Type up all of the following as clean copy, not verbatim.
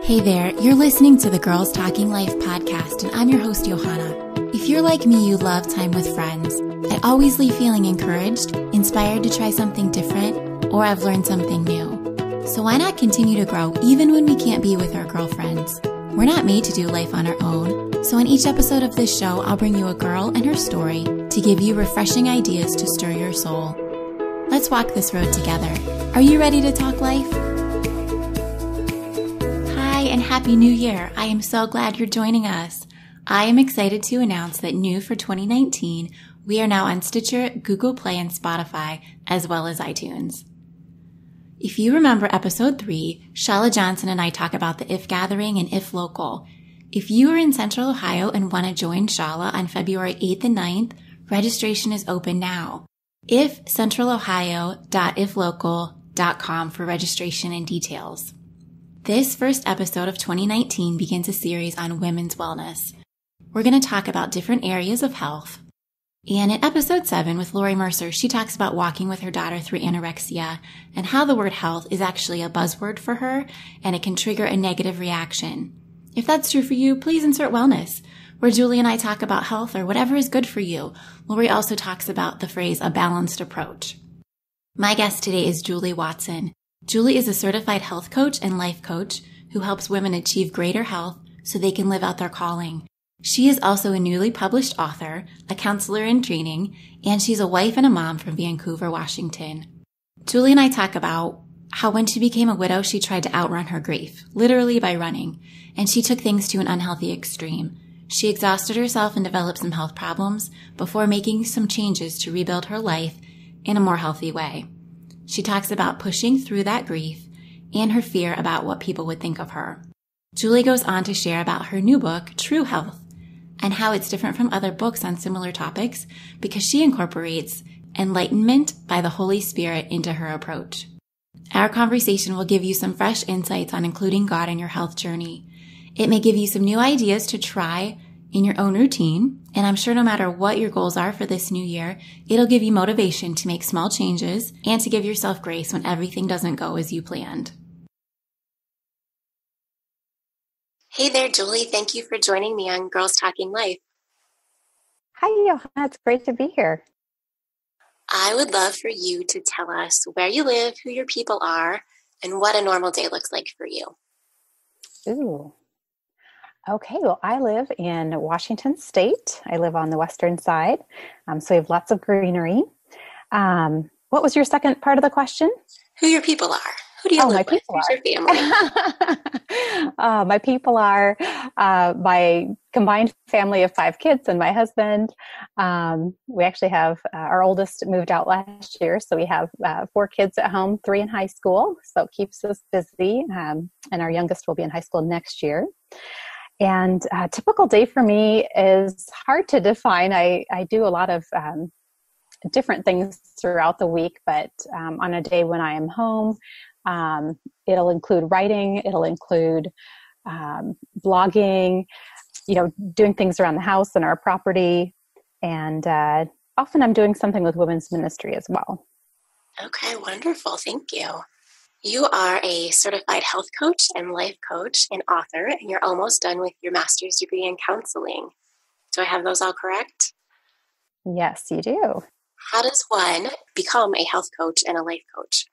Hey there, you're listening to the Girls Talking Life podcast, and I'm your host, Johanna. If you're like me, you love time with friends. I always leave feeling encouraged, inspired to try something different, or I've learned something new. So why not continue to grow even when we can't be with our girlfriends? We're not made to do life on our own, so in each episode of this show, I'll bring you a girl and her story to give you refreshing ideas to stir your soul. Let's walk this road together. Are you ready to talk life? Hi and Happy New Year. I am so glad you're joining us. I am excited to announce that new for 2019, we are now on Stitcher, Google Play, and Spotify, as well as iTunes. If you remember episode 3, Shala Johnson and I talk about the If Gathering and If Local. If you are in Central Ohio and want to join Shala on February 8th and 9th, registration is open now. ifcentralohio.iflocal.com for registration and details. This first episode of 2019 begins a series on women's wellness. We're going to talk about different areas of health. And in episode 7 with Lori Mercer, she talks about walking with her daughter through anorexia and how the word health is actually a buzzword for her and it can trigger a negative reaction. If that's true for you, please insert wellness. Where Julie and I talk about health or whatever is good for you, Lori also talks about the phrase a balanced approach. My guest today is Julie Watson. Julie is a certified health coach and life coach who helps women achieve greater health so they can live out their calling. She is also a newly published author, a counselor in training, and she's a wife and a mom from Vancouver, Washington. Julie and I talk about how when she became a widow, she tried to outrun her grief, literally by running, and she took things to an unhealthy extreme. She exhausted herself and developed some health problems before making some changes to rebuild her life in a more healthy way. She talks about pushing through that grief and her fear about what people would think of her. Julie goes on to share about her new book, True Health, and how it's different from other books on similar topics because she incorporates enlightenment by the Holy Spirit into her approach. Our conversation will give you some fresh insights on including God in your health journey. It may give you some new ideas to try in your own routine, and I'm sure no matter what your goals are for this new year, it'll give you motivation to make small changes and to give yourself grace when everything doesn't go as you planned. Hey there, Julie. Thank you for joining me on Girls Talking Life. Hi, Johanna. It's great to be here. I would love for you to tell us where you live, who your people are, and what a normal day looks like for you. Ooh. Okay, well, I live in Washington State. I live on the western side, so we have lots of greenery. What was your second part of the question? Who your people are. Who do you live with? Who's your family? My people are my combined family of 5 kids and my husband. We actually have our oldest moved out last year, so we have 4 kids at home, 3 in high school, so it keeps us busy. And our youngest will be in high school next year. And a typical day for me is hard to define. I do a lot of different things throughout the week, but on a day when I am home, it'll include writing, it'll include blogging, doing things around the house and our property. And often I'm doing something with women's ministry as well. Okay, wonderful. Thank you. You are a certified health coach and life coach and author, and you're almost done with your master's degree in counseling. Do I have those all correct? Yes, you do. How does one become a health coach and a life coach?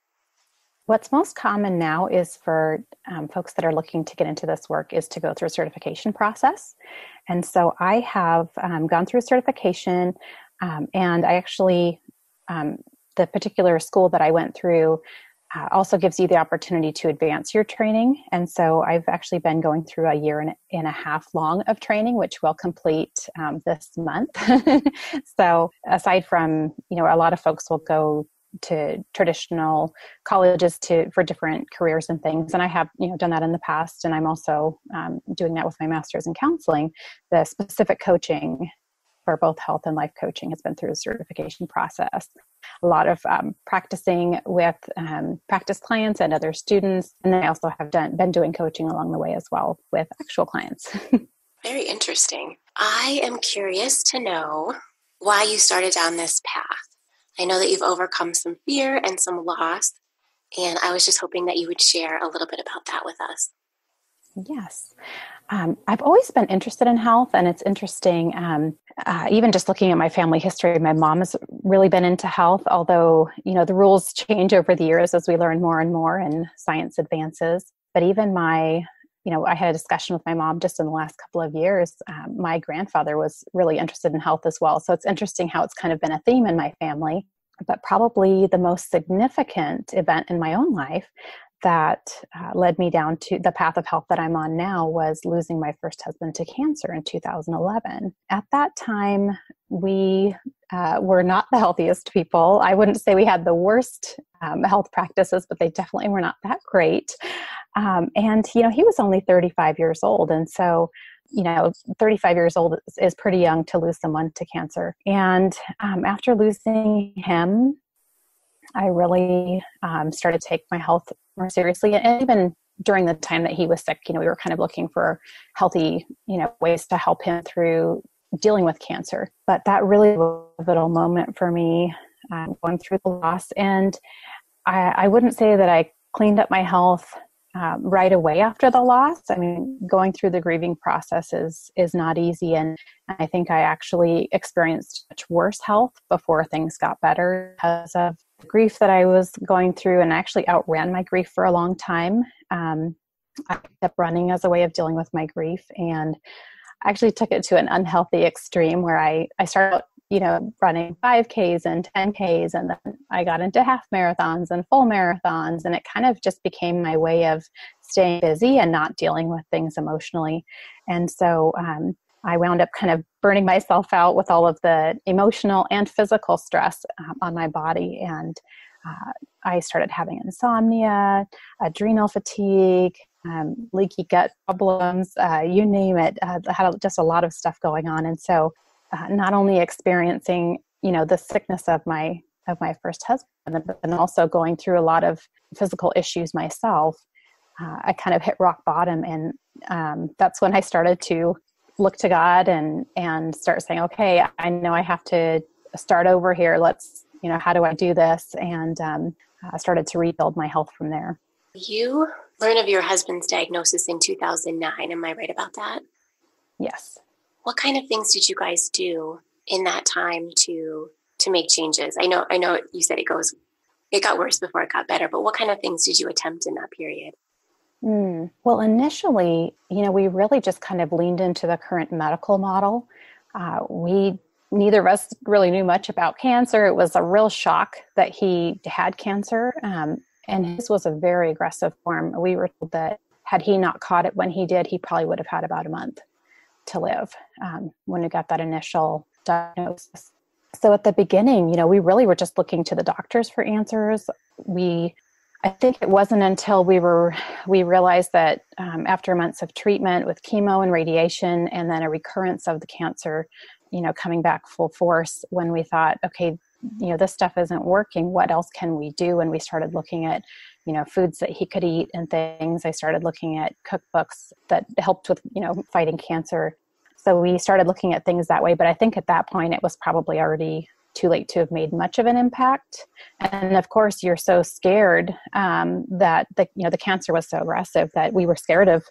What's most common now is for folks that are looking to get into this work is to go through a certification process. And so I have gone through a certification, and I actually, the particular school that I went through also gives you the opportunity to advance your training. And so I've actually been going through a year and a half long of training, which will complete this month. So aside from, a lot of folks will go to traditional colleges for different careers and things. And I have, done that in the past. And I'm also doing that with my master's in counseling. The specific coaching for both health and life coaching has been through the certification process. A lot of practicing with practice clients and other students. And then I also have been doing coaching along the way as well with actual clients. Very interesting. I am curious to know why you started down this path. I know that you've overcome some fear and some loss, and I was just hoping that you would share a little bit about that with us. Yes. I've always been interested in health, and it's interesting, even just looking at my family history, my mom has really been into health, although, the rules change over the years as we learn more and more and science advances. But even I had a discussion with my mom just in the last couple of years. My grandfather was really interested in health as well. So it's interesting how it's kind of been a theme in my family. But probably the most significant event in my own life that led me down to the path of health that I'm on now was losing my first husband to cancer in 2011. At that time, we were not the healthiest people. I wouldn't say we had the worst health practices, but they definitely were not that great. And he was only 35 years old. And so 35 years old is pretty young to lose someone to cancer. And after losing him, I really started to take my health more seriously. And even during the time that he was sick, we were kind of looking for healthy, ways to help him through dealing with cancer. But that really was a pivotal moment for me, going through the loss. And I wouldn't say that I cleaned up my health right away after the loss. I mean, going through the grieving process is not easy. And I think I actually experienced much worse health before things got better because of the grief that I was going through, and I actually outran my grief for a long time. I kept running as a way of dealing with my grief, and I actually took it to an unhealthy extreme where I started running 5Ks and 10Ks, and then I got into half marathons and full marathons, and it kind of just became my way of staying busy and not dealing with things emotionally. And so I wound up kind of burning myself out with all of the emotional and physical stress on my body. And I started having insomnia, adrenal fatigue, leaky gut problems, you name it. I had just a lot of stuff going on. And so not only experiencing, the sickness of my first husband, but then also going through a lot of physical issues myself, I kind of hit rock bottom. And that's when I started to look to God and start saying, okay, I know I have to start over here. Let's, how do I do this? And I started to rebuild my health from there. You learned of your husband's diagnosis in 2009. Am I right about that? Yes. What kind of things did you guys do in that time to make changes? I know you said it got worse before it got better, but what kind of things did you attempt in that period? Well, initially, we really just kind of leaned into the current medical model. Neither of us really knew much about cancer. It was a real shock that he had cancer. And his was a very aggressive form. We were told that had he not caught it when he did, he probably would have had about a month to live when we got that initial diagnosis. So at the beginning, we really were just looking to the doctors for answers. I think it wasn't until we realized that after months of treatment with chemo and radiation, and then a recurrence of the cancer, coming back full force, when we thought, okay, this stuff isn't working. What else can we do? And we started looking at, foods that he could eat and things. I started looking at cookbooks that helped with, fighting cancer. So we started looking at things that way. But I think at that point, it was probably already too late to have made much of an impact. And of course, you're so scared that the cancer was so aggressive that we were scared of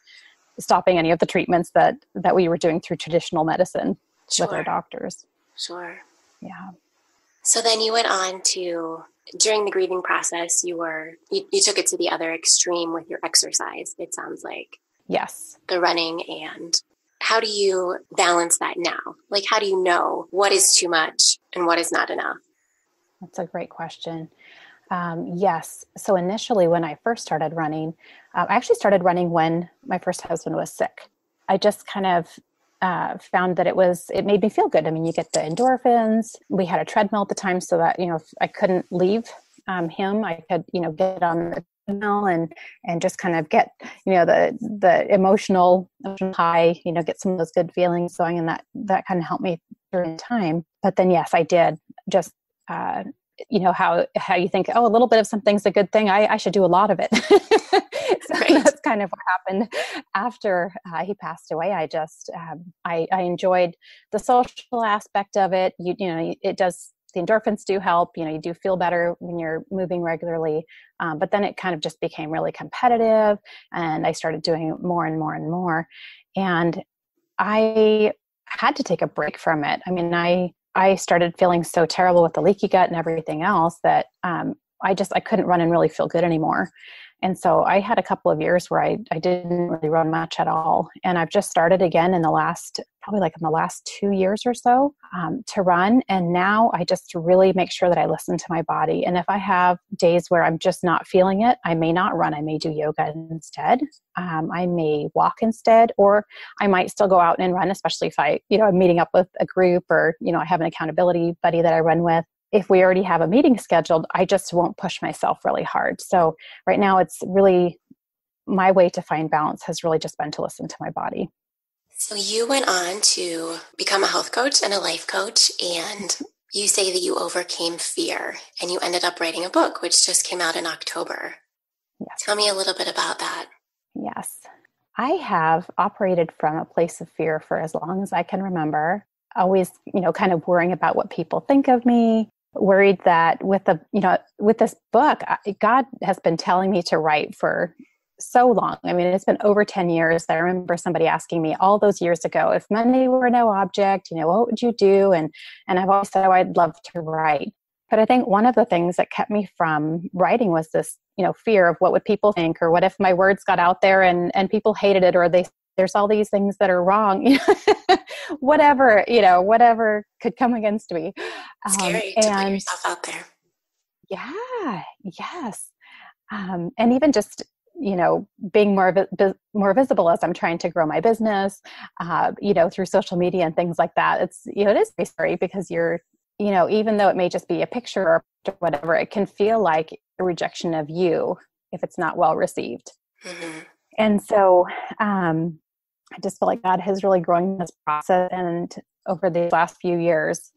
stopping any of the treatments that we were doing through traditional medicine with our doctors. Sure. Yeah. So then you went on to, during the grieving process, you took it to the other extreme with your exercise, it sounds like. Yes. The running. And how do you balance that now? Like, how do you know what is too much and what is not enough? That's a great question. Yes. So initially when I first started running, I actually started running when my first husband was sick. I just kind of found that it made me feel good. I mean, you get the endorphins. We had a treadmill at the time so that, if I couldn't leave him, I could, get on the treadmill and just kind of get, the emotional high, get some of those good feelings going. And that kind of helped me during time. But then, yes, I did just, how you think, a little bit of something's a good thing. I should do a lot of it. So right. That's kind of what happened after he passed away. I just, I enjoyed the social aspect of it. It does the endorphins do help. You do feel better when you're moving regularly. But then it kind of just became really competitive, and I started doing more and more and more. And I had to take a break from it. I mean, I started feeling so terrible with the leaky gut and everything else that I couldn't run and really feel good anymore. And so I had a couple of years where I didn't really run much at all. And I've just started again in the last 2 years or so to run. And now I just really make sure that I listen to my body. And if I have days where I'm just not feeling it, I may not run. I may do yoga instead. I may walk instead, or I might still go out and run, especially if I'm meeting up with a group, or, I have an accountability buddy that I run with. If we already have a meeting scheduled, I just won't push myself really hard. So right now it's really my way to find balance has really just been to listen to my body. So you went on to become a health coach and a life coach, and you say that you overcame fear and you ended up writing a book, which just came out in October. Yes. Tell me a little bit about that. Yes. I have operated from a place of fear for as long as I can remember. Always, kind of worrying about what people think of me, worried that with this book, God has been telling me to write for so long. I mean, it's been over 10 years. I remember somebody asking me all those years ago, if money were no object, what would you do? And I've always said, I'd love to write. But I think one of the things that kept me from writing was this, fear of what would people think, or what if my words got out there and people hated it, or there's all these things that are wrong, whatever could come against me. Scary to put yourself out there. Yeah. Yes. And even just, being more visible as I'm trying to grow my business, through social media and things like that. It's, it is very scary because you're, even though it may just be a picture or whatever, it can feel like a rejection of you if it's not well received. Mm-hmm. And so, I just feel like God has really grown this process. And over the last few years,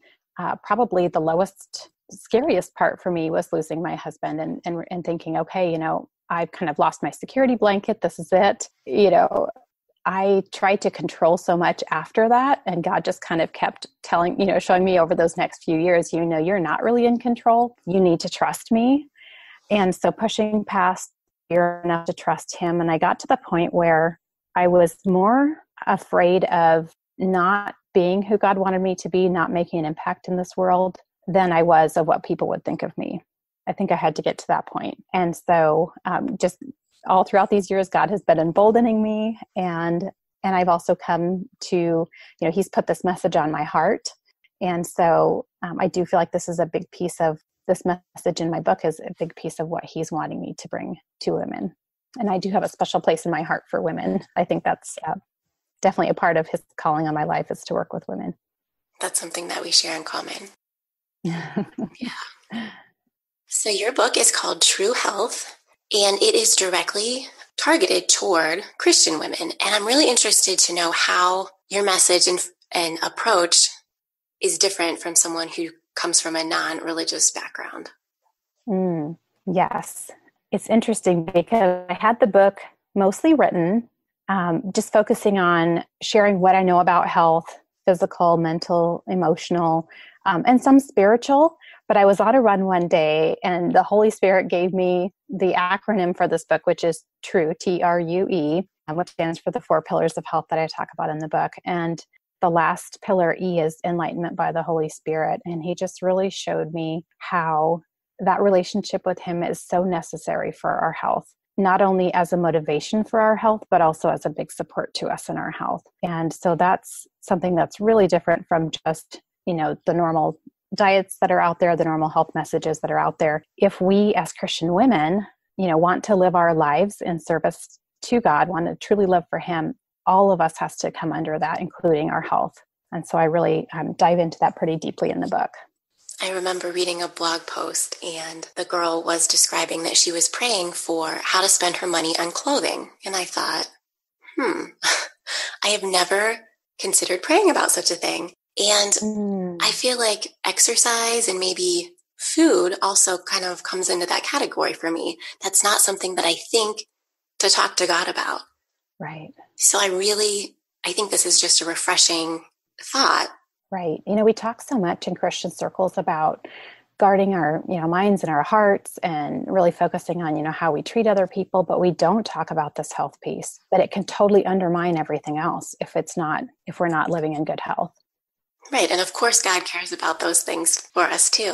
probably the lowest, scariest part for me was losing my husband and thinking, okay, I've kind of lost my security blanket. This is it. I tried to control so much after that. And God just kind of kept showing me over those next few years, you're not really in control. You need to trust me. And so pushing past fear enough to trust him. And I got to the point where I was more afraid of not being who God wanted me to be, not making an impact in this world, than I was of what people would think of me. I think I had to get to that point. And so just all throughout these years, God has been emboldening me. And I've also come to, he's put this message on my heart. And so I do feel like this is a big piece of this message in my book, is a big piece of what he's wanting me to bring to women. And I do have a special place in my heart for women. I think that's definitely a part of his calling on my life, is to work with women. That's something that we share in common. Yeah. So your book is called True Health, and it is directly targeted toward Christian women. And I'm really interested to know how your message and approach is different from someone who comes from a non-religious background. Yes. It's interesting because I had the book mostly written, just focusing on sharing what I know about health, physical, mental, emotional, and some spiritual. But I was on a run one day, and the Holy Spirit gave me the acronym for this book, which is TRUE, TRUE, which stands for the 4 pillars of health that I talk about in the book. And the last pillar, E, is enlightenment by the Holy Spirit. And he just really showed me how that relationship with him is so necessary for our health, not only as a motivation for our health, but also as a big support to us in our health. And so that's something that's really different from just, the normal diets that are out there, the normal health messages that are out there. If we as Christian women, want to live our lives in service to God, want to truly live for him, all of us has to come under that, including our health. And so I really dive into that pretty deeply in the book. I remember reading a blog post, and the girl was describing that she was praying for how to spend her money on clothing. And I thought, I have never considered praying about such a thing. And I feel like exercise and maybe food also kind of comes into that category for me. That's not something that I think to talk to God about. Right. So I think this is just a refreshing thought Right. We talk so much in Christian circles about guarding our, minds and our hearts and really focusing on, how we treat other people, but we don't talk about this health piece, that it can totally undermine everything else if we're not living in good health. Right. And of course, God cares about those things for us too.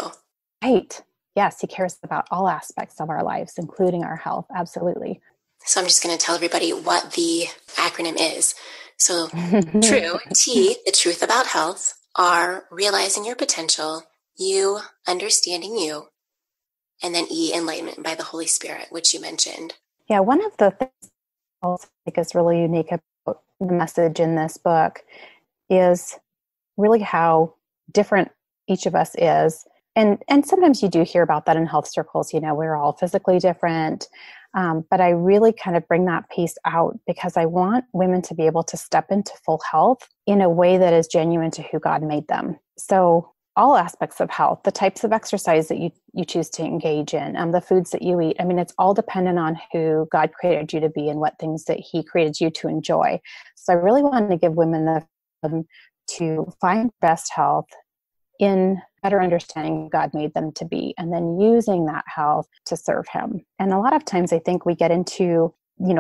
Right. Yes, he cares about all aspects of our lives, including our health. Absolutely. So I'm just going to tell everybody what the acronym is. So true, T, the truth about health, R, realizing your potential, U, understanding you, and then E, enlightenment by the Holy Spirit, which you mentioned. Yeah, one of the things I also think is really unique about the message in this book is really how different each of us is. And sometimes you do hear about that in health circles, we're all physically different. But I really kind of bring that piece out because I want women to be able to step into full health in a way that is genuine to who God made them. So all aspects of health, the types of exercise that you choose to engage in, the foods that you eat, it's all dependent on who God created you to be and what things that he created you to enjoy. So I really wanted to give women the freedom to find best health in better understanding who God made them to be, and then using that health to serve him. And a lot of times I think we get into,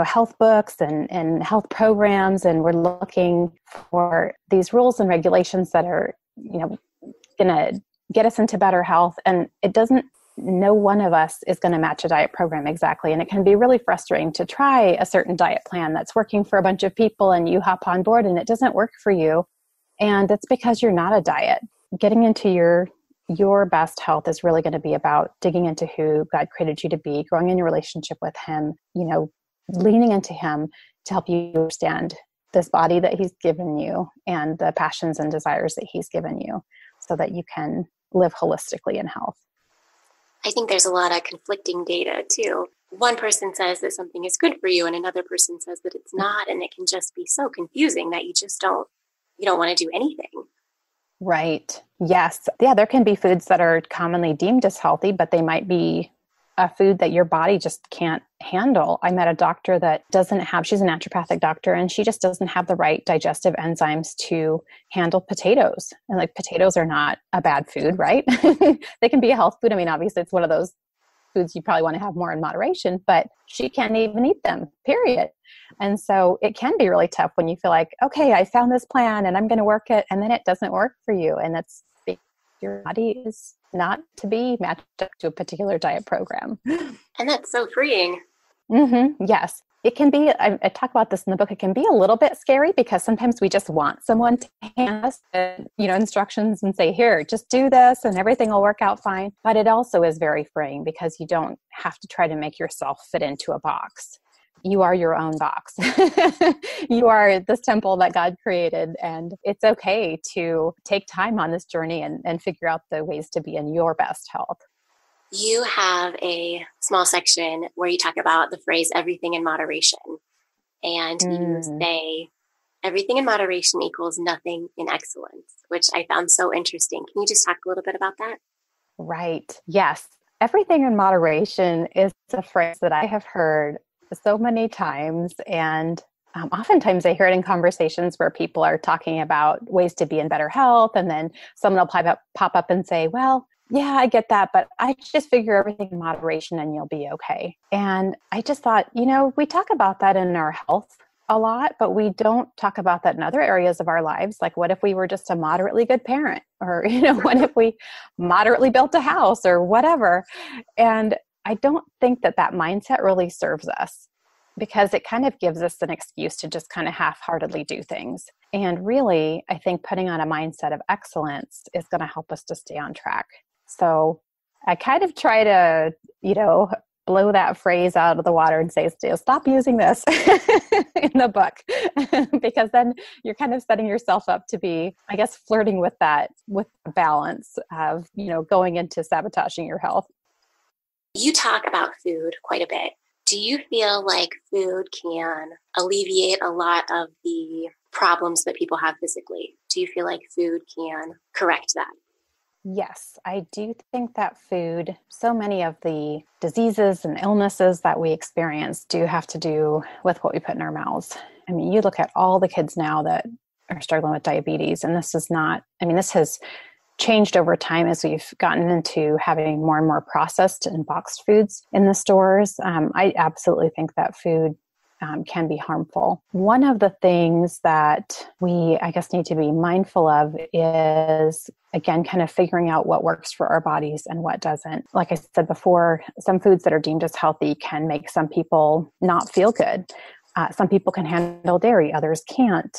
health books and health programs, and we're looking for these rules and regulations that are, going to get us into better health. And no one of us is going to match a diet program exactly. And it can be really frustrating to try a certain diet plan that's working for a bunch of people and you hop on board and it doesn't work for you. And it's because you're not a diet. Getting into your best health is really going to be about digging into who God created you to be, growing in your relationship with him, leaning into him to help you understand this body that he's given you and the passions and desires that he's given you so that you can live holistically in health. I think there's a lot of conflicting data too. One person says that something is good for you and another person says that it's not. And it can just be so confusing that you don't want to do anything. Right. Yes. Yeah, there can be foods that are commonly deemed as healthy, but they might be a food that your body just can't handle. I met a doctor that she's a naturopathic doctor, and she just doesn't have the right digestive enzymes to handle potatoes. And potatoes are not a bad food, right? They can be a health food. Obviously it's one of those foods you probably want to have more in moderation, but she can't even eat them, period. And so it can be really tough when you feel like, okay, I found this plan and I'm going to work it, and then it doesn't work for you. And that's your body is not to be matched up to a particular diet program. And that's so freeing. Mm-hmm. Yes. It can be, I talk about this in the book, it can be a little bit scary because sometimes we just want someone to hand us instructions and say, here, just do this and everything will work out fine. But it also is very freeing because you don't have to try to make yourself fit into a box. You are your own box. You are this temple that God created, and it's okay to take time on this journey and figure out the ways to be in your best health. You have a small section where you talk about the phrase everything in moderation. And you say everything in moderation equals nothing in excellence, which I found so interesting. Can you just talk a little bit about that? Right. Yes. Everything in moderation is a phrase that I have heard so many times. And oftentimes I hear it in conversations where people are talking about ways to be in better health. And then someone will pop up and say, well, yeah, I get that, but I just figure everything in moderation and you'll be okay. And I just thought, we talk about that in our health a lot, but we don't talk about that in other areas of our lives. Like, what if we were just a moderately good parent? Or, what if we moderately built a house or whatever? And I don't think that mindset really serves us because it kind of gives us an excuse to just kind of half-heartedly do things. And really, I think putting on a mindset of excellence is going to help us to stay on track. So I kind of try to, blow that phrase out of the water and say, stop using this in the book, because then you're kind of setting yourself up to be, I guess, flirting with that, with the balance of, going into sabotaging your health. You talk about food quite a bit. Do you feel like food can alleviate a lot of the problems that people have physically? Do you feel like food can correct that? Yes, I do think that food, so many of the diseases and illnesses that we experience do have to do with what we put in our mouths. You look at all the kids now that are struggling with diabetes. And this is not, I mean, this has changed over time as we've gotten into having more and more processed and boxed foods in the stores. I absolutely think that food can be harmful. One of the things that we, I guess, need to be mindful of is, again, kind of figuring out what works for our bodies and what doesn't. Like I said before, some foods that are deemed as healthy can make some people not feel good. Some people can handle dairy, others can't.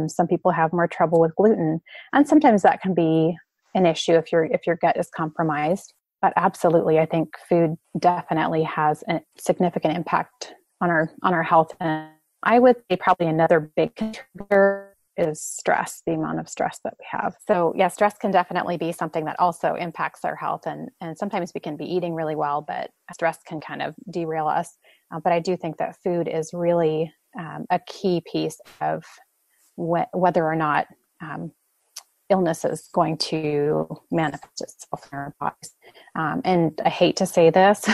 Some people have more trouble with gluten. And sometimes that can be an issue if your gut is compromised. But absolutely, I think food definitely has a significant impact on our health. And I would say probably another big contributor is stress, the amount of stress that we have. So yeah, stress can definitely be something that also impacts our health. And sometimes we can be eating really well, but stress can kind of derail us. But I do think that food is really a key piece of whether or not illness is going to manifest itself in our bodies. And I hate to say this,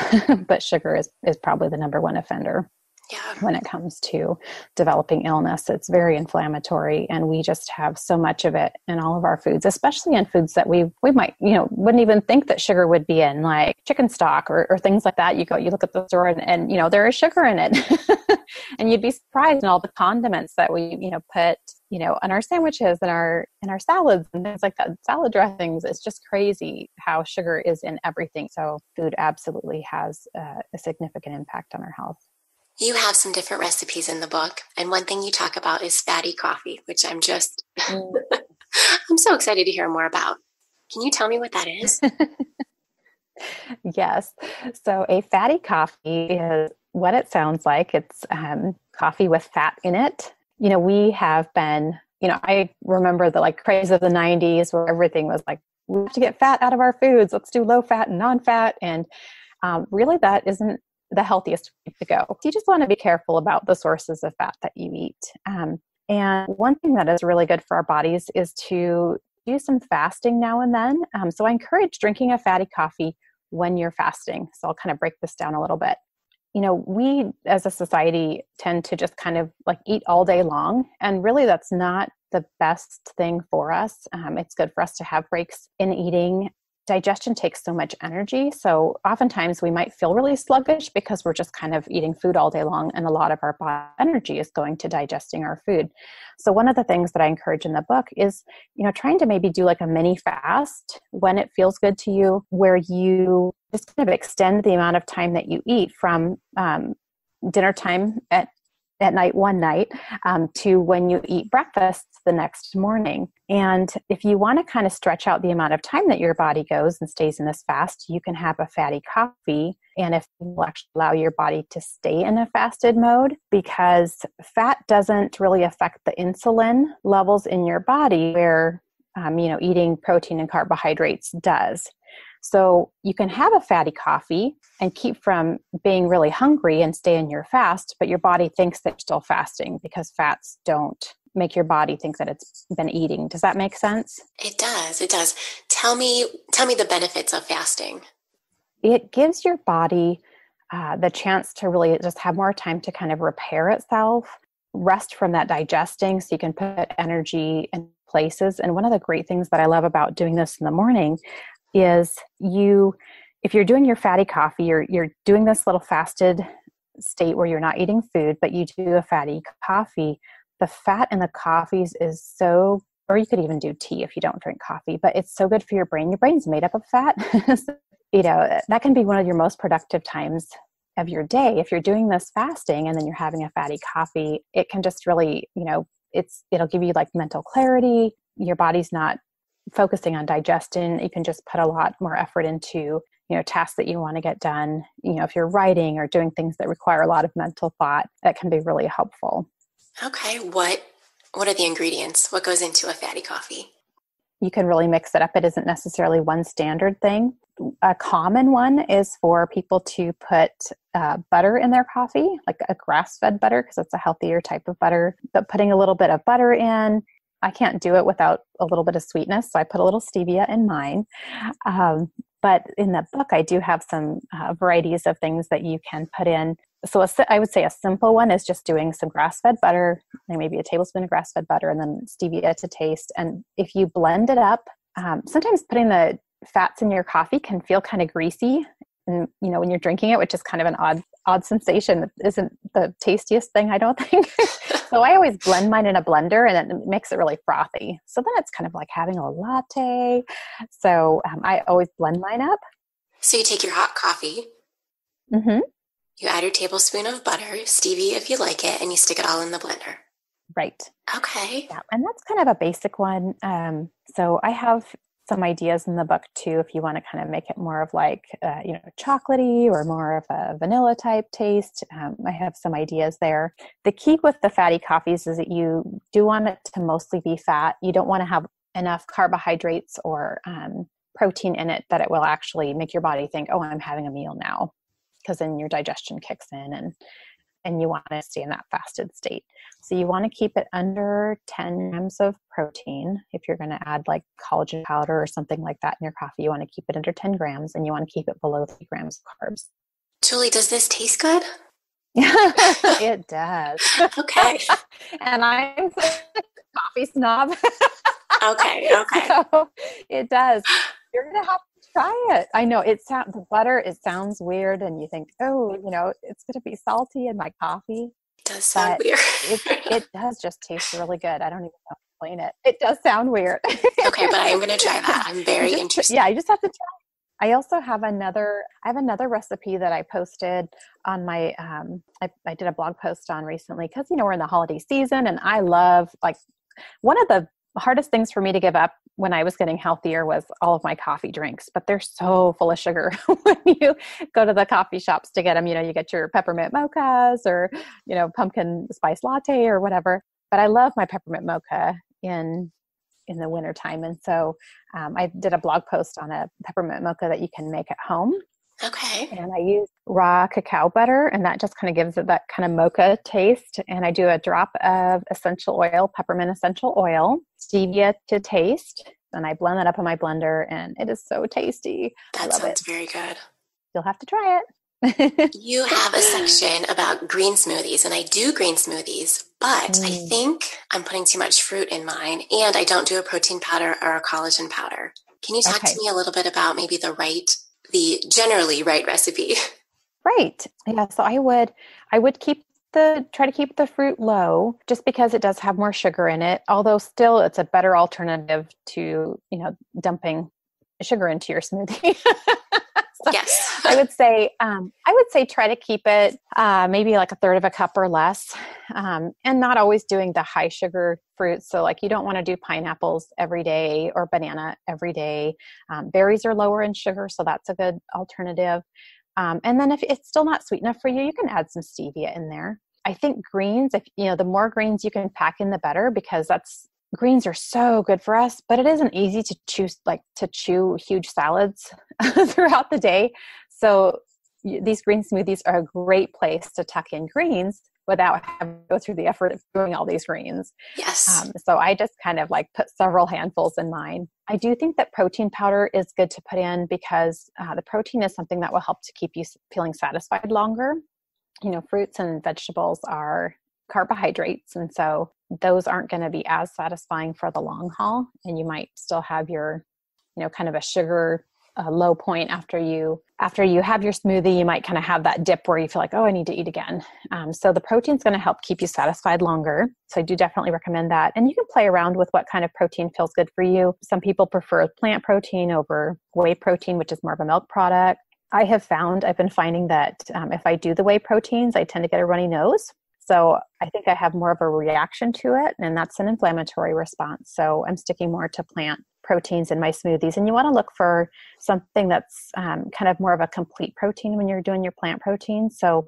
but sugar is probably the number one offender. Yeah. When it comes to developing illness. It's very inflammatory, and we just have so much of it in all of our foods, especially in foods that we might, wouldn't even think that sugar would be in, like chicken stock or things like that. You look at the store and there is sugar in it. And you'd be surprised in all the condiments that we, put, on our sandwiches and in our salads and things like that, salad dressings. It's just crazy how sugar is in everything. So food absolutely has a significant impact on our health. You have some different recipes in the book, and one thing you talk about is fatty coffee, which I'm so excited to hear more about. Can you tell me what that is? Yes. So a fatty coffee is what it sounds like. It's coffee with fat in it. We have been, I remember the craze of the 90s where everything was like, we have to get fat out of our foods. Let's do low fat and non-fat. And really that isn't the healthiest way to go. You just want to be careful about the sources of fat that you eat. And one thing that is really good for our bodies is to do some fasting now and then. So I encourage drinking a fatty coffee when you're fasting. So I'll kind of break this down a little bit. We as a society tend to just kind of eat all day long. And really that's not the best thing for us. It's good for us to have breaks in eating. Digestion takes so much energy. So oftentimes we might feel really sluggish because we're just kind of eating food all day long, and a lot of our body energy is going to digesting our food. So one of the things that I encourage in the book is, trying to maybe do a mini fast when it feels good to you, where you just kind of extend the amount of time that you eat from dinner time at night one night to when you eat breakfast the next morning. And if you want to kind of stretch out the amount of time that your body goes and stays in this fast, you can have a fatty coffee. And if you will actually allow your body to stay in a fasted mode, because fat doesn't really affect the insulin levels in your body where, eating protein and carbohydrates does. So you can have a fatty coffee and keep from being really hungry and stay in your fast, but your body thinks that you're still fasting because fats don't make your body think that it's been eating. Does that make sense? It does. It does. Tell me the benefits of fasting. It gives your body the chance to really just have more time to kind of repair itself, rest from that digesting, so you can put energy in places. And one of the great things that I love about doing this in the morning is if you're doing your fatty coffee, you're doing this little fasted state where you're not eating food, but you do a fatty coffee. The fat in the coffees is so, or you could even do tea if you don't drink coffee, but it's so good for your brain. Your brain's made up of fat. So, that can be one of your most productive times of your day. If you're doing this fasting and then you're having a fatty coffee, it can just really, it'll give you mental clarity. Your body's not focusing on digestion. You can just put a lot more effort into, tasks that you want to get done. If you're writing or doing things that require a lot of mental thought, that can be really helpful. Okay. What are the ingredients? What goes into a fatty coffee? You can really mix it up. It isn't necessarily one standard thing. A common one is for people to put butter in their coffee, like a grass-fed butter, because it's a healthier type of butter. But putting a little bit of butter in, I can't do it without a little bit of sweetness, so I put a little stevia in mine. But in the book, I do have some varieties of things that you can put in. I would say a simple one is just doing some grass-fed butter, and maybe a tablespoon of grass-fed butter, and then stevia to taste. And if you blend it up, sometimes putting the fats in your coffee can feel kind of greasy. And, when you're drinking it, which is kind of an odd sensation, it isn't the tastiest thing, I don't think. So I always blend mine in a blender, and it makes it really frothy. So then it's kind of like having a latte. So I always blend mine up. So you take your hot coffee, Mm-hmm. you add your tablespoon of butter, stevia if you like it, and you stick it all in the blender. Right. Okay. Yeah, and that's kind of a basic one. So I have some ideas in the book too, if you want to kind of make it more of like, chocolatey or more of a vanilla type taste. I have some ideas there. The key with the fatty coffees is that you do want it to mostly be fat. You don't want to have enough carbohydrates or protein in it that it will actually make your body think, oh, I'm having a meal now, because then your digestion kicks in and you want to stay in that fasted state. So you want to keep it under 10 grams of protein. If you're going to add like collagen powder or something like that in your coffee, you want to keep it under 10 grams, and you want to keep it below 3 grams of carbs. Julie, does this taste good? It does. Okay. And I'm a coffee snob. Okay. So it does. You're going to have to try it. I know the butter, it sounds weird, and you think, oh, it's going to be salty in my coffee. It does sound weird. It does just taste really good. I don't even know how to explain it. It does sound weird. Okay, but I am going to try that. I'm very interested. Yeah, you just have to try. I also have another recipe that I posted on my, I did a blog post on recently, because, we're in the holiday season, and I love, like, one of the hardest things for me to give up when I was getting healthier was all of my coffee drinks, but they're so full of sugar when you go to the coffee shops to get them. You get your peppermint mochas or, pumpkin spice latte or whatever. But I love my peppermint mocha in the wintertime. And so I did a blog post on a peppermint mocha that you can make at home. Okay. And I use raw cacao butter, and that just kind of gives it that kind of mocha taste. And I do a drop of essential oil, peppermint essential oil, stevia to taste. And I blend that up in my blender, and it is so tasty. That sounds very good. You'll have to try it. You have a section about green smoothies, and I do green smoothies, but I think I'm putting too much fruit in mine, and I don't do a protein powder or a collagen powder. Can you talk to me a little bit about maybe the generally right recipe? Right. Yeah. So I would try to keep the fruit low, just because it does have more sugar in it. Although still, it's a better alternative to, dumping sugar into your smoothie. So yes. I would say try to keep it maybe like a third of a cup or less, and not always doing the high sugar fruits. So like you don't want to do pineapples every day or banana every day. Berries are lower in sugar, so that's a good alternative. And then if it's still not sweet enough for you, you can add some stevia in there. I think greens, the more greens you can pack in, the better, because greens are so good for us, but it isn't easy to chew huge salads throughout the day. So these green smoothies are a great place to tuck in greens without having to go through the effort of doing all these greens. Yes. So I just kind of like put several handfuls in mine. I do think that protein powder is good to put in, because the protein is something that will help to keep you feeling satisfied longer. Fruits and vegetables are carbohydrates, and so those aren't going to be as satisfying for the long haul, and you might still have your kind of a sugar low point after you have your smoothie. You might kind of have that dip where you feel like, oh, I need to eat again. So the protein's going to help keep you satisfied longer. So I do definitely recommend that. And you can play around with what kind of protein feels good for you. Some people prefer plant protein over whey protein, which is more of a milk product. I've been finding that if I do the whey proteins, I tend to get a runny nose. So I think I have more of a reaction to it, and that's an inflammatory response. So I'm sticking more to plant proteins in my smoothies. And you want to look for something that's kind of more of a complete protein when you're doing your plant protein. So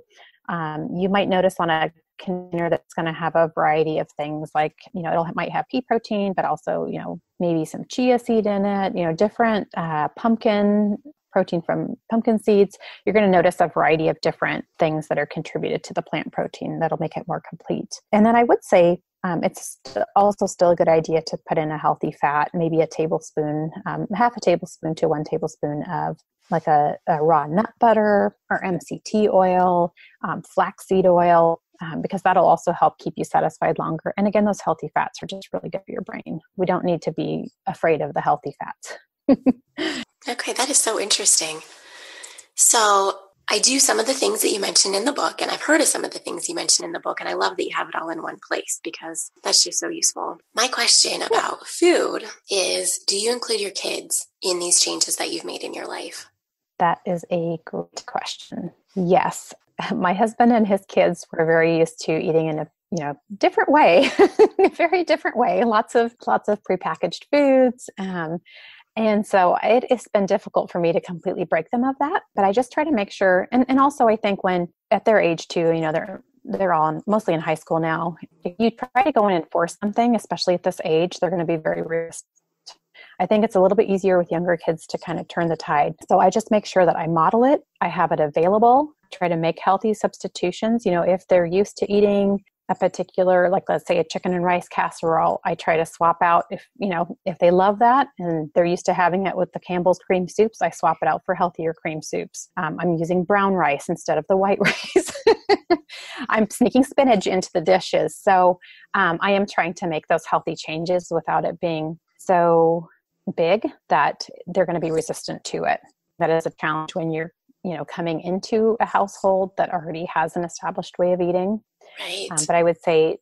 you might notice on a container that's going to have a variety of things, like, it might have pea protein, but also, maybe some chia seed in it, different pumpkin protein from pumpkin seeds. You're going to notice a variety of different things that are contributed to the plant protein that'll make it more complete. And then I would say It's also still a good idea to put in a healthy fat, maybe a tablespoon, half a tablespoon to 1 tablespoon of like a raw nut butter or MCT oil, flaxseed oil, because that'll also help keep you satisfied longer. And again, those healthy fats are just really good for your brain. We don't need to be afraid of the healthy fats. Okay, that is so interesting. So I do some of the things that you mentioned in the book, and I've heard of some of the things you mentioned in the book, and I love that you have it all in one place because that's just so useful. My question about food is, do you include your kids in these changes that you've made in your life? That is a great question. Yes. My husband and his kids were very used to eating in a different way, a very different way. Lots of prepackaged foods. And so it has been difficult for me to completely break them of that, but I just try to make sure. And also I think when at their age too, they're all mostly in high school now. If you try to go and enforce something, especially at this age, they're going to be very resistant. I think it's a little bit easier with younger kids to kind of turn the tide. So I just make sure that I model it. I have it available, try to make healthy substitutions. If they're used to eating a particular, like let's say a chicken and rice casserole, I try to swap out if they love that and they're used to having it with the Campbell's cream soups, I swap it out for healthier cream soups. I'm using brown rice instead of the white rice. I'm sneaking spinach into the dishes. So I am trying to make those healthy changes without it being so big that they're going to be resistant to it. That is a challenge when you're coming into a household that already has an established way of eating. Right. But I would say,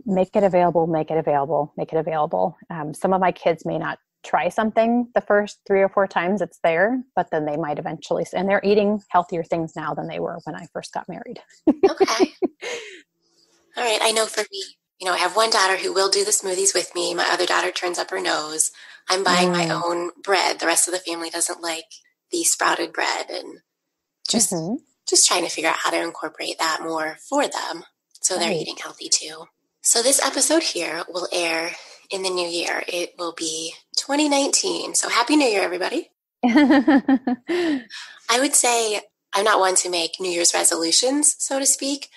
make it available. Some of my kids may not try something the first 3 or 4 times it's there, but then they might eventually, and they're eating healthier things now than they were when I first got married. Okay. All right. I know for me, I have one daughter who will do the smoothies with me. My other daughter turns up her nose. I'm buying my own bread. The rest of the family doesn't like the sprouted bread, and just trying to figure out how to incorporate that more for them so they're eating healthy too. So this episode here will air in the new year. It will be 2019. So Happy New Year, everybody. I would say I'm not one to make New Year's resolutions, so to speak,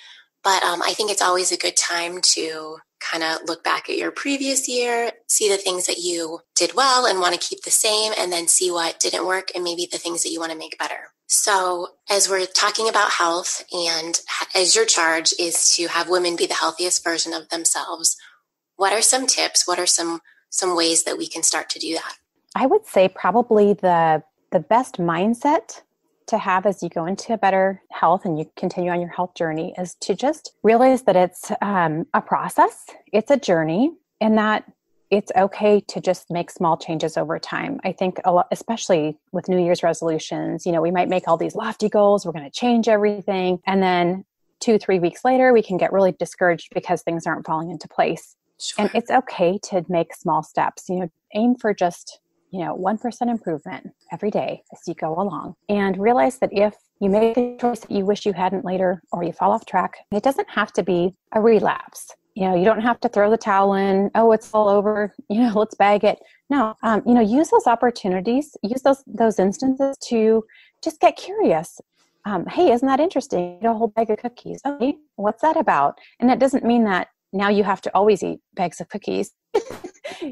but I think it's always a good time to kind of look back at your previous year, see the things that you did well and want to keep the same, and then see what didn't work and maybe the things that you want to make better. So as we're talking about health, and as your charge is to have women be the healthiest version of themselves, what are some tips? What are some ways that we can start to do that? I would say probably the best mindset to have as you go into a better health and you continue on your health journey is to just realize that it's a process, it's a journey, and that it's okay to just make small changes over time. I think a lot, especially with New Year's resolutions, we might make all these lofty goals, we're going to change everything. And then 2-3 weeks later, we can get really discouraged because things aren't falling into place. Sure. And it's okay to make small steps, aim for just 1% improvement every day as you go along, and realize that if you make the choice that you wish you hadn't later, or you fall off track, it doesn't have to be a relapse. You don't have to throw the towel in. Oh, it's all over. Let's bag it. No, use those opportunities, use those instances to just get curious. Hey, isn't that interesting? A whole bag of cookies. Okay, what's that about? And it doesn't mean that now you have to always eat bags of cookies.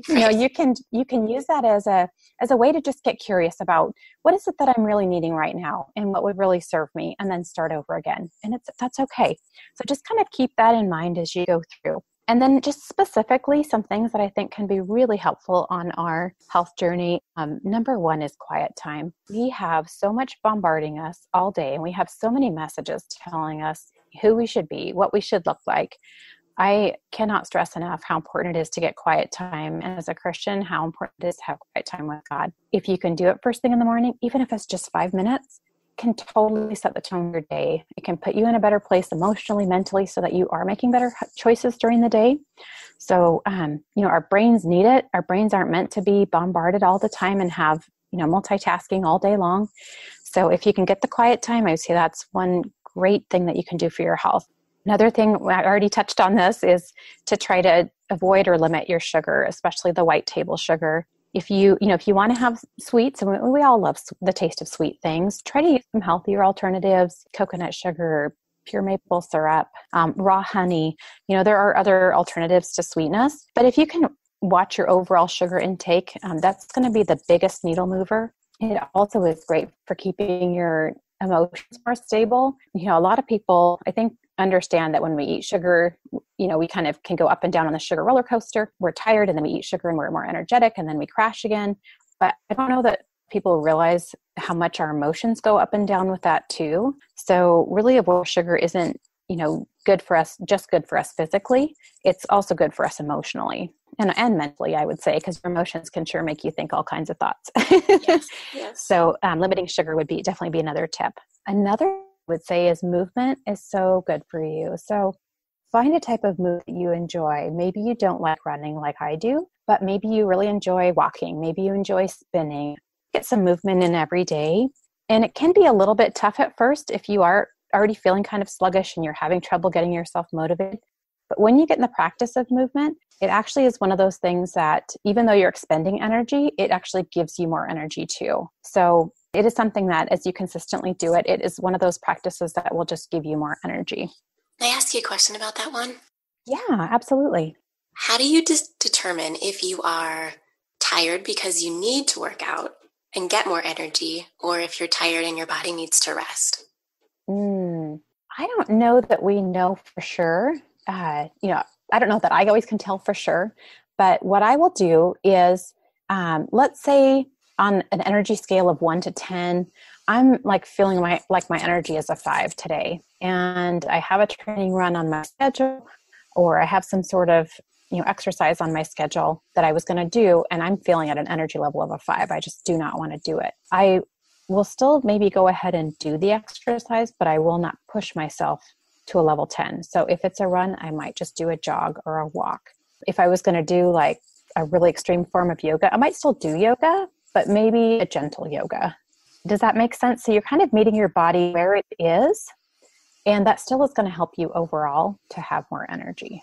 You can use that as a way to just get curious about what is it that I'm really needing right now and what would really serve me, and then start over again. And that's okay. So just kind of keep that in mind as you go through. And then just specifically some things that I think can be really helpful on our health journey. Number one is quiet time. We have so much bombarding us all day, and we have so many messages telling us who we should be, what we should look like. I cannot stress enough how important it is to get quiet time. And as a Christian, how important it is to have quiet time with God. If you can do it first thing in the morning, even if it's just 5 minutes, it can totally set the tone of your day. It can put you in a better place emotionally, mentally, so that you are making better choices during the day. So, our brains need it. Our brains aren't meant to be bombarded all the time and have, multitasking all day long. So if you can get the quiet time, I would say that's one great thing that you can do for your health. Another thing, I already touched on this, is to try to avoid or limit your sugar, especially the white table sugar. If you want to have sweets, and we all love the taste of sweet things, try to use some healthier alternatives, coconut sugar, pure maple syrup, raw honey. There are other alternatives to sweetness, but if you can watch your overall sugar intake, that's going to be the biggest needle mover. It also is great for keeping your emotions more stable. A lot of people, I think, understand that when we eat sugar, we kind of can go up and down on the sugar roller coaster. We're tired and then we eat sugar and we're more energetic and then we crash again. But I don't know that people realize how much our emotions go up and down with that too. So really avoiding sugar isn't, good for us, just good for us physically. It's also good for us emotionally and mentally, I would say, because your emotions can sure make you think all kinds of thoughts. Yes, yes. So limiting sugar would definitely be another tip. Another I would say is movement is so good for you. So find a type of movement that you enjoy. Maybe you don't like running like I do, but maybe you really enjoy walking. Maybe you enjoy spinning. Get some movement in every day. And it can be a little bit tough at first if you are already feeling kind of sluggish and you're having trouble getting yourself motivated. But when you get in the practice of movement, it actually is one of those things that even though you're expending energy, it actually gives you more energy too. So it is something that as you consistently do it, it is one of those practices that will just give you more energy. Can I ask you a question about that one? Yeah, absolutely. How do you determine if you are tired because you need to work out and get more energy, or if you're tired and your body needs to rest? I don't know that we know for sure. I don't know that I always can tell for sure. But what I will do is, let's say on an energy scale of 1 to 10, I'm like feeling my energy is a 5 today. And I have a training run on my schedule, or I have some sort of exercise on my schedule that I was going to do, and I'm feeling at an energy level of a 5. I just do not want to do it. I will still maybe go ahead and do the exercise, but I will not push myself to a level 10. So if it's a run, I might just do a jog or a walk. If I was going to do like a really extreme form of yoga, I might still do yoga, but maybe a gentle yoga. Does that make sense? So you're kind of meeting your body where it is, and that still is going to help you overall to have more energy.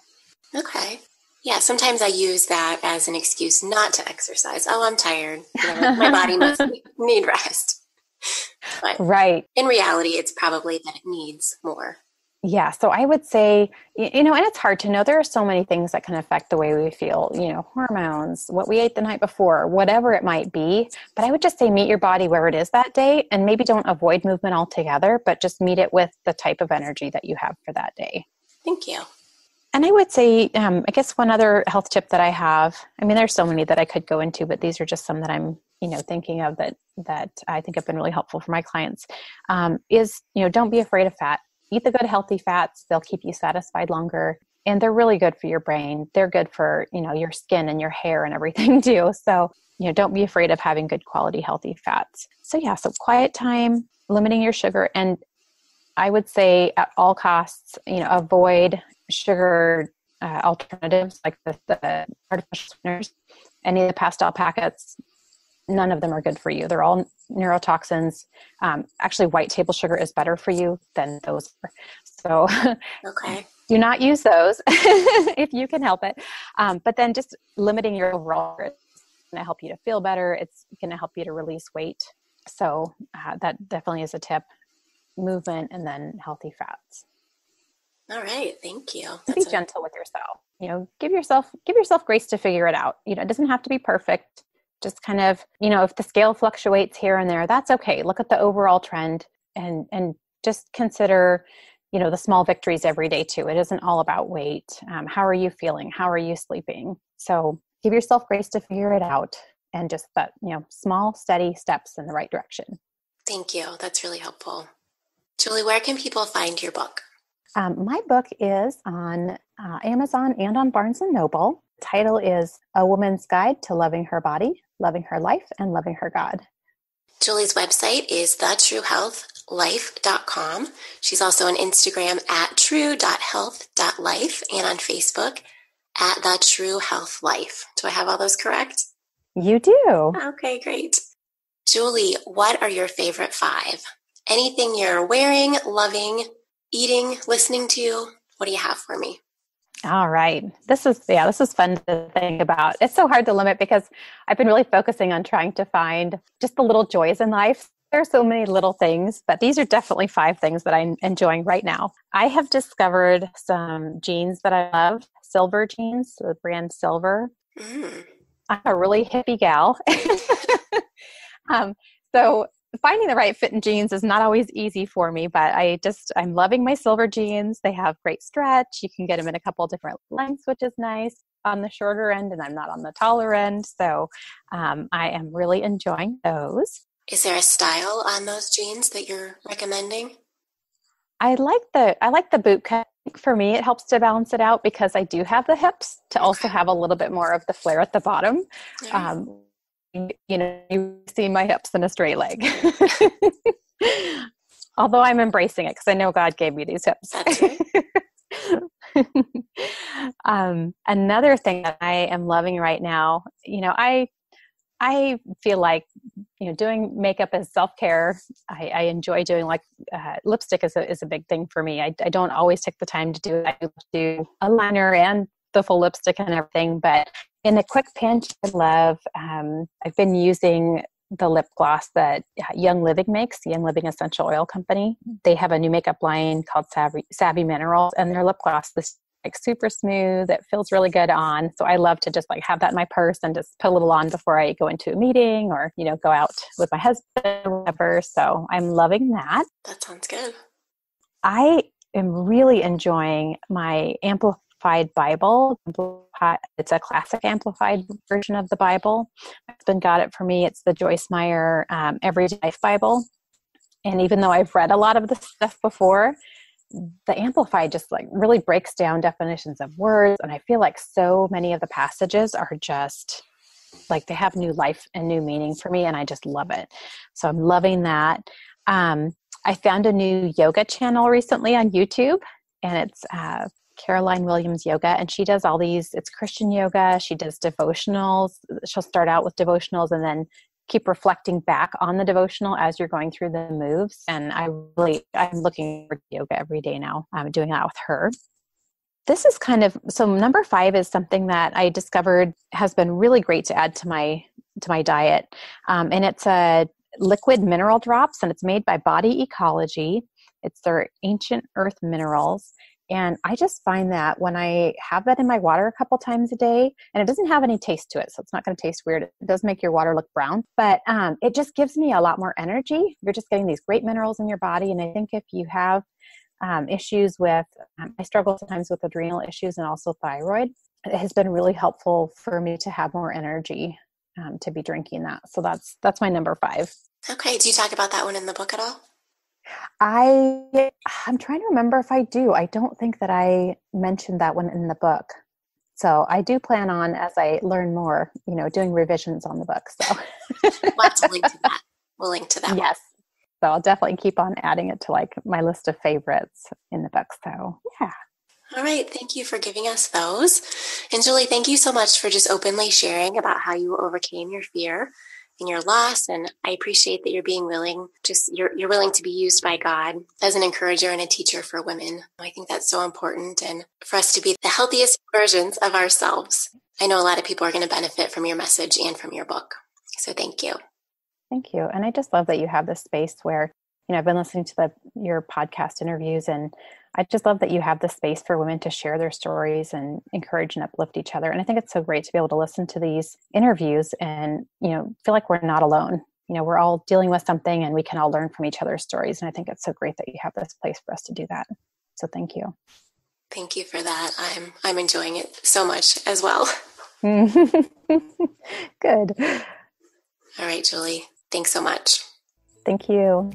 Okay. Yeah, sometimes I use that as an excuse not to exercise. Oh, I'm tired. My body must need rest. But right. In reality, it's probably that it needs more. Yeah. So I would say, and it's hard to know. There are so many things that can affect the way we feel, hormones, what we ate the night before, whatever it might be. But I would just say meet your body where it is that day, and maybe don't avoid movement altogether, but just meet it with the type of energy that you have for that day. Thank you. And I would say, I guess one other health tip that I have, there's so many that I could go into, but these are just some that I'm, thinking of that I think have been really helpful for my clients, is, don't be afraid of fat. Eat the good, healthy fats. They'll keep you satisfied longer, and they're really good for your brain. They're good for, your skin and your hair and everything too. So, don't be afraid of having good quality, healthy fats. So so quiet time, limiting your sugar. And I would say at all costs, avoid sugar alternatives like the artificial sweeteners, any of the pastel packets. None of them are good for you. They're all neurotoxins. Actually, white table sugar is better for you than those are. So okay. Do not use those if you can help it. But then just limiting your overall, it's going to help you to feel better. It's going to help you to release weight. So that definitely is a tip. Movement and then healthy fats. All right. Thank you. Be gentle with yourself. Give yourself grace to figure it out. It doesn't have to be perfect. Just kind of, if the scale fluctuates here and there, that's okay. Look at the overall trend and just consider, the small victories every day too. It isn't all about weight. How are you feeling? How are you sleeping? So give yourself grace to figure it out, and just that, small, steady steps in the right direction. Thank you. That's really helpful. Julie, where can people find your book? My book is on Amazon and on Barnes & Noble. The title is A Woman's Guide to Loving Her Body, Loving Her Life, and Loving Her God. Julie's website is thetruehealthlife.com. She's also on Instagram at true.health.life and on Facebook at thetruehealthlife. Do I have all those correct? You do. Okay, great. Julie, what are your favorite 5? Anything you're wearing, loving, eating, listening to? What do you have for me? All right. This is fun to think about. It's so hard to limit because I've been really focusing on trying to find just the little joys in life. There are so many little things, but these are definitely 5 things that I'm enjoying right now. I have discovered some jeans that I love, silver jeans, the brand Silver. Mm. I'm a really hippie gal. um, so finding the right fit in jeans is not always easy for me, but I'm loving my silver jeans. They have great stretch. You can get them in a couple of different lengths, which is nice, on the shorter end, and I'm not on the taller end. So I am really enjoying those. Is there a style on those jeans that you're recommending? I like the boot cut. For me, it helps to balance it out because I do have the hips to also have a little bit more of the flare at the bottom. Right. You see my hips in a straight leg. Although I'm embracing it because I know God gave me these hips. That's right. Another thing that I am loving right now, I feel like, doing makeup is self-care. I enjoy doing lipstick is a big thing for me. I don't always take the time to do it. I do a liner and the full lipstick and everything, but in a quick pinch, I love, I've been using the lip gloss that Young Living makes, the Young Living Essential Oil Company. They have a new makeup line called Savvy Minerals, and their lip gloss is super smooth. It feels really good on. So I love to just have that in my purse and just put a little on before I go into a meeting or, go out with my husband or whatever. So I'm loving that. That sounds good. I am really enjoying my Amplified Bible. It's a classic amplified version of the Bible. My husband got it for me. It's the Joyce Meyer Everyday Life Bible. And even though I've read a lot of the stuff before, the Amplified just really breaks down definitions of words. And I feel like so many of the passages are just they have new life and new meaning for me. And I just love it. So I'm loving that. I found a new yoga channel recently on YouTube, and it's Caroline Williams Yoga. And she does it's Christian yoga. She does devotionals. She'll start out with devotionals and then keep reflecting back on the devotional as you're going through the moves. And I'm looking for yoga every day now. I'm doing that with her. This is so number 5 is something that I discovered has been really great to add to my diet. And it's a liquid mineral drops, and it's made by Body Ecology. It's their ancient earth minerals. And I just find that when I have that in my water a couple times a day, and it doesn't have any taste to it, so it's not going to taste weird. It does make your water look brown, but it just gives me a lot more energy. You're just getting these great minerals in your body. And I think if you have issues with, I struggle sometimes with adrenal issues and also thyroid, it has been really helpful for me to have more energy to be drinking that. So that's my number 5. Okay. Do you talk about that one in the book at all? I'm trying to remember if I do. I don't think that I mentioned that one in the book. So I do plan on, as I learn more, doing revisions on the book. So We'll have to link to that. We'll link to that. Yes. So I'll definitely keep on adding it to my list of favorites in the book. So yeah. All right. Thank you for giving us those. And Julie, thank you so much for just openly sharing about how you overcame your fear and your loss. And I appreciate that you're willing to be used by God as an encourager and a teacher for women. I think that's so important, and for us to be the healthiest versions of ourselves. I know a lot of people are going to benefit from your message and from your book. So thank you. Thank you. And I just love that you have this space where, I've been listening to your podcast interviews, and I just love that you have the space for women to share their stories and encourage and uplift each other. And I think it's so great to be able to listen to these interviews and, feel like we're not alone. We're all dealing with something, and we can all learn from each other's stories. And I think it's so great that you have this place for us to do that. So thank you. Thank you for that. I'm enjoying it so much as well. Good. All right, Julie. Thanks so much. Thank you.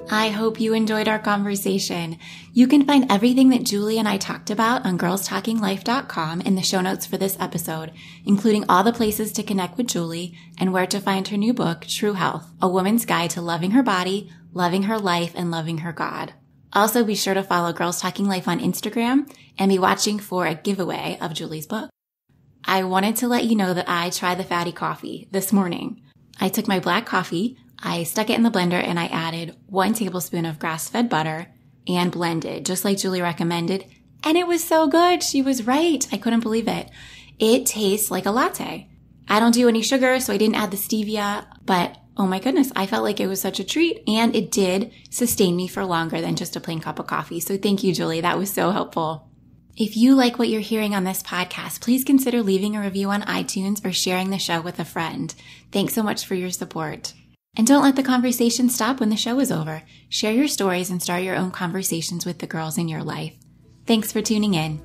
I hope you enjoyed our conversation. You can find everything that Julie and I talked about on girlstalkinglife.com in the show notes for this episode, including all the places to connect with Julie and where to find her new book, True Health, A Woman's Guide to Loving Her Body, Loving Her Life, and Loving Her God. Also, be sure to follow Girls Talking Life on Instagram and be watching for a giveaway of Julie's book. I wanted to let you know that I tried the fatty coffee this morning. I took my black coffee, I stuck it in the blender, and I added 1 tablespoon of grass-fed butter and blended, just like Julie recommended. And it was so good. She was right. I couldn't believe it. It tastes like a latte. I don't do any sugar, so I didn't add the stevia, but oh my goodness, I felt like it was such a treat, and it did sustain me for longer than just a plain cup of coffee. So thank you, Julie. That was so helpful. If you like what you're hearing on this podcast, please consider leaving a review on iTunes or sharing the show with a friend. Thanks so much for your support. And don't let the conversation stop when the show is over. Share your stories and start your own conversations with the girls in your life. Thanks for tuning in.